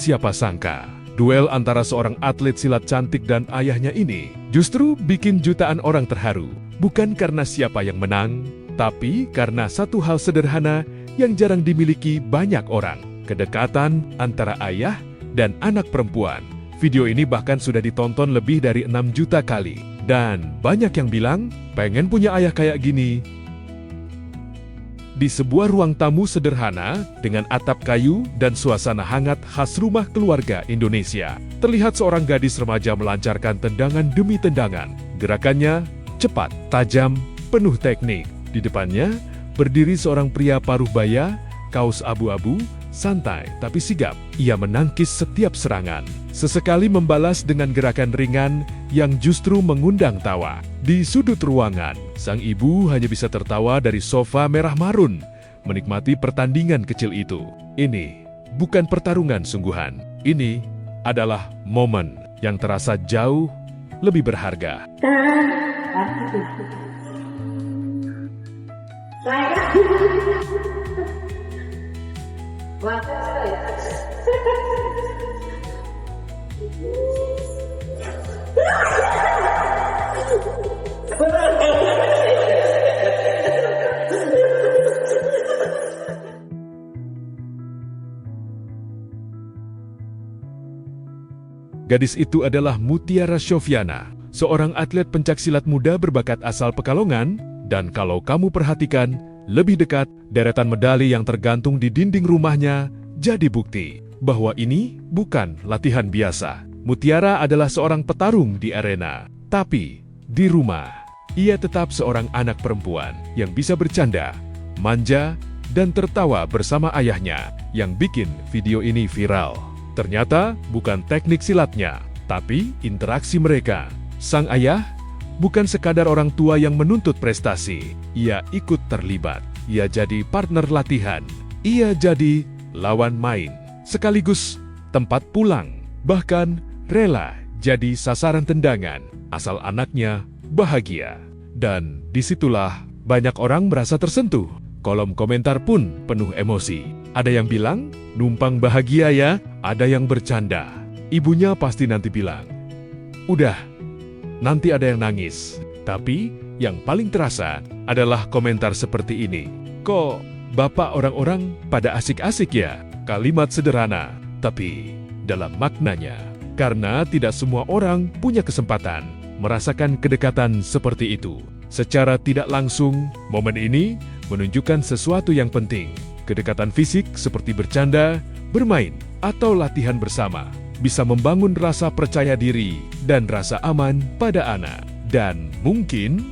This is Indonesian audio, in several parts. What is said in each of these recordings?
siapa sangka, duel antara seorang atlet silat cantik dan ayahnya ini justru bikin jutaan orang terharu. Bukan karena siapa yang menang, tapi karena satu hal sederhana yang jarang dimiliki banyak orang. Kedekatan antara ayah dan anak perempuan. Video ini bahkan sudah ditonton lebih dari 6 juta kali. Dan banyak yang bilang, pengen punya ayah kayak gini. Di sebuah ruang tamu sederhana dengan atap kayu dan suasana hangat khas rumah keluarga Indonesia, terlihat seorang gadis remaja melancarkan tendangan demi tendangan. Gerakannya cepat, tajam, penuh teknik. Di depannya berdiri seorang pria paruh baya, kaos abu-abu, santai tapi sigap. Ia menangkis setiap serangan, sesekali membalas dengan gerakan ringan yang justru mengundang tawa. Di sudut ruangan, sang ibu hanya bisa tertawa dari sofa merah marun, menikmati pertandingan kecil itu. Ini bukan pertarungan sungguhan. Ini adalah momen yang terasa jauh lebih berharga. Gadis itu adalah Mutiara Syofiana, seorang atlet pencaksilat muda berbakat asal Pekalongan, dan kalau kamu perhatikan lebih dekat, deretan medali yang tergantung di dinding rumahnya jadi bukti bahwa ini bukan latihan biasa. Mutiara adalah seorang petarung di arena, tapi di rumah, ia tetap seorang anak perempuan yang bisa bercanda, manja, dan tertawa bersama ayahnya yang bikin video ini viral. Ternyata bukan teknik silatnya, tapi interaksi mereka. Sang ayah bukan sekadar orang tua yang menuntut prestasi, ia ikut terlibat. Ia jadi partner latihan, ia jadi lawan main, sekaligus tempat pulang, bahkan rela jadi sasaran tendangan, asal anaknya bahagia. Dan disitulah banyak orang merasa tersentuh. Kolom komentar pun penuh emosi. Ada yang bilang, numpang bahagia ya, ada yang bercanda. Ibunya pasti nanti bilang, udah, nanti ada yang nangis. Tapi yang paling terasa adalah komentar seperti ini. Kok bapak orang-orang pada asik-asik ya? Kalimat sederhana, tapi dalam maknanya. Karena tidak semua orang punya kesempatan merasakan kedekatan seperti itu. Secara tidak langsung, momen ini menunjukkan sesuatu yang penting. Kedekatan fisik seperti bercanda, bermain, atau latihan bersama bisa membangun rasa percaya diri dan rasa aman pada anak. Dan mungkin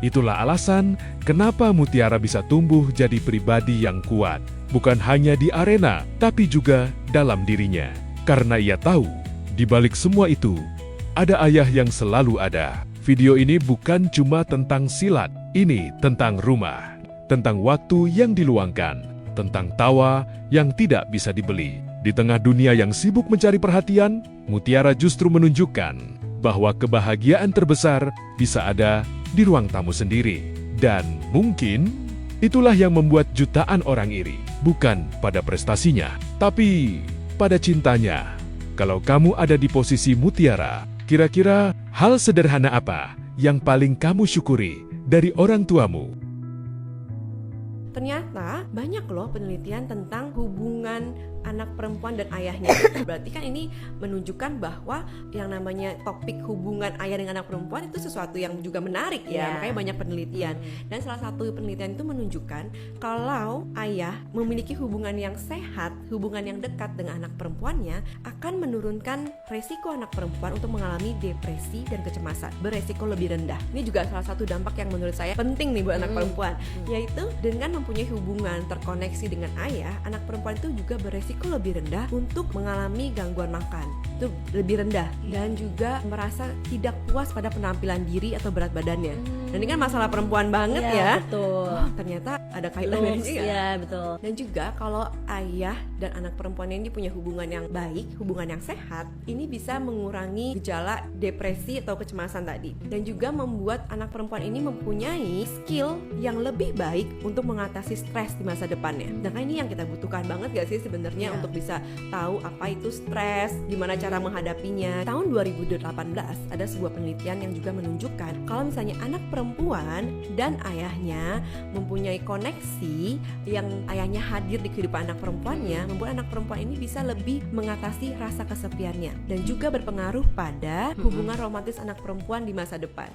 itulah alasan kenapa Mutiara bisa tumbuh jadi pribadi yang kuat. Bukan hanya di arena, tapi juga dalam dirinya. Karena ia tahu, di balik semua itu, ada ayah yang selalu ada. Video ini bukan cuma tentang silat, ini tentang rumah, tentang waktu yang diluangkan, tentang tawa yang tidak bisa dibeli. Di tengah dunia yang sibuk mencari perhatian, Mutiara justru menunjukkan bahwa kebahagiaan terbesar bisa ada di ruang tamu sendiri. Dan mungkin itulah yang membuat jutaan orang iri, bukan pada prestasinya, tapi pada cintanya. Kalau kamu ada di posisi Mutiara, kira-kira hal sederhana apa yang paling kamu syukuri dari orang tuamu? Ternyata banyak loh penelitian tentang hubungan anak perempuan dan ayahnya. Berarti kan ini menunjukkan bahwa yang namanya topik hubungan ayah dengan anak perempuan itu sesuatu yang juga menarik ya. Makanya banyak penelitian. Dan salah satu penelitian itu menunjukkan kalau ayah memiliki hubungan yang sehat, hubungan yang dekat dengan anak perempuannya akan menurunkan resiko anak perempuan untuk mengalami depresi dan kecemasan, beresiko lebih rendah. Ini juga salah satu dampak yang menurut saya penting nih buat anak perempuan, yaitu dengan mempunyai hubungan terkoneksi dengan ayah, anak perempuan itu juga beresiko lebih rendah untuk mengalami gangguan makan, itu lebih rendah, dan juga merasa tidak puas pada penampilan diri atau berat badannya. Dan ini kan masalah perempuan banget ya. Betul. Oh, ternyata ada kaitannya juga. Iya, betul. Dan juga kalau ayah dan anak perempuan ini punya hubungan yang baik, hubungan yang sehat, ini bisa mengurangi gejala depresi atau kecemasan tadi. Dan juga membuat anak perempuan ini mempunyai skill yang lebih baik untuk mengatasi stres di masa depannya. Nah, ini yang kita butuhkan banget gak sih sebenarnya tentunya untuk bisa tahu apa itu stres, gimana cara menghadapinya. Tahun 2018 ada sebuah penelitian yang juga menunjukkan kalau misalnya anak perempuan dan ayahnya mempunyai koneksi, yang ayahnya hadir di kehidupan anak perempuannya, membuat anak perempuan ini bisa lebih mengatasi rasa kesepiannya dan juga berpengaruh pada hubungan romantis anak perempuan di masa depan.